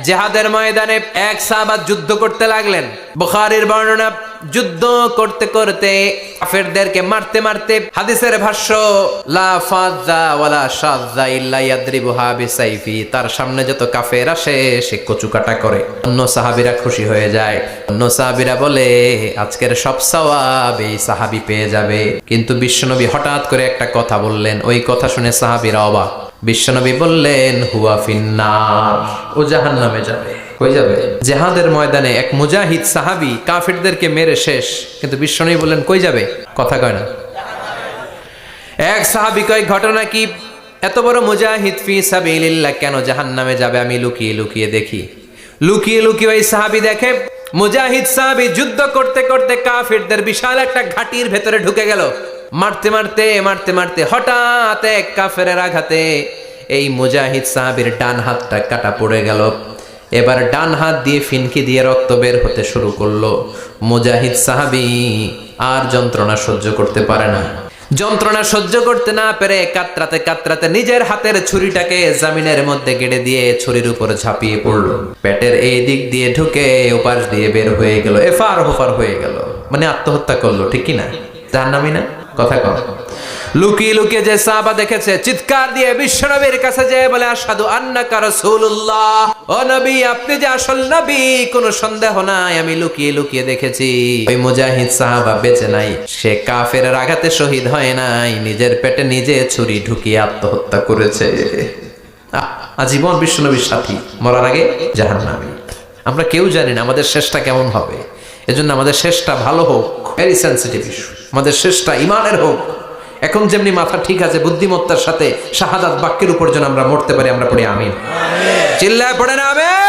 জিহাদের ময়দানে এক সাহাবা যুদ্ধ করতে লাগলেন। বুখারীর বর্ণনা, যুদ্ধ করতে করতে কাফেরদেরকে মারতে মারতে, হাদিসের ভাষ্য লা ফাযা ওয়ালা শাযা ইল্লা ইয়াদরিবুহা বিসাইফি, তার সামনে যত কাফের আসে সে কচুকাটা করে। অন্য সাহাবীরা খুশি হয়ে যায়। অন্য সাহাবীরা বলে আজকের সব সওয়াব এই সাহাবী পেয়ে যাবে। কিন্তু বিশ্বনবী হঠাৎ করে একটা কথা বললেন, ওই কথা শুনে সাহাবীরা অবাক। বিশ্বনবী বললেন হুয়া ফিন্নার, ও জাহান্নামে যাবে। কই যাবে? জিহাদের ময়দানে এক মুজাহিদ সাহাবী কাফেরদেরকে মেরে শেষ, কিন্তু বিশ্বনবী বললেন কই যাবে? কথা কয় না। এক সাহাবী কয় ঘটনা কি? এত বড় মুজাহিদ ফি সাবিলিল্লাহ কেন জাহান্নামে যাবে? আমি লুকিয়ে লুকিয়ে দেখি। লুকিয়ে লুকিয়ে ওই সাহাবী দেখে মুজাহিদ সাহাবী যুদ্ধ করতে করতে কাফেরদের বিশাল একটা ঘাটির ভেতরে ঢুকে গেল। মারতে মারতে মারতে মারতে হঠাৎ এক কাফেরের আঘাতে এই মুজাহিদ সাহাবীর ডান হাতটা কাটা পড়ে গেল। এবার ডান হাত দিয়ে ফিনকি দিয়ে রক্ত বের হতে শুরু করলো। মুজাহিদ সাহাবী আর যন্ত্রণা সহ্য করতে পারে না। যন্ত্রণা সহ্য করতে না পেরে কাতরাতে কাতরাতে নিজের হাতের ছুরিটাকে জমিনের মধ্যে গেড়ে দিয়ে ছুরির উপর ঝাঁপিয়ে পড়লো। পেটের এই দিক দিয়ে ঢুকে ওপাশ দিয়ে বের হয়ে গেল, এফার ওপার হয়ে গেল। মানে আত্মহত্যা করলো, ঠিক কি না? জাহান্নামী না? কথা কম। লুকিয়ে লুকিয়ে যে সাহাবা দেখেছে চিৎকার দিয়ে বিশ্বনবীর কাছে যেয়ে বলে আশহাদু আন্নাকা রাসূলুল্লাহ, ও নবী আপনি যে আসল নবী, কোনো সন্দেহ নাই, আমি লুকিয়ে লুকিয়ে দেখেছি। ওই মুজাহিদ সাহাবা বেঁচে নাই, সে কাফেরের আঘাতে শহীদ হয় নাই, নিজের পেটে নিজে ছুরি ঢুকিয়ে আত্মহত্যা করেছে। আজীবন বিশ্বনবীর সাথী, মরার আগে জাহান্নামী। আমরা কেউ জানি না আমাদের শেষটা কেমন হবে। এজন্য আমাদের শেষটা ভালো হোক, ভেরি সেনসিটিভ ইস্যু। আমাদের শেষটা ইমানের হোক। এখন যেমনি মাথা ঠিক আছে, বুদ্ধিমত্তার সাথে শাহাদাত বাক্যের উপর যেন আমরা মরতে পারি। আমরা পড়ি আমিন। চিল্লায় পড়ে না আমিন।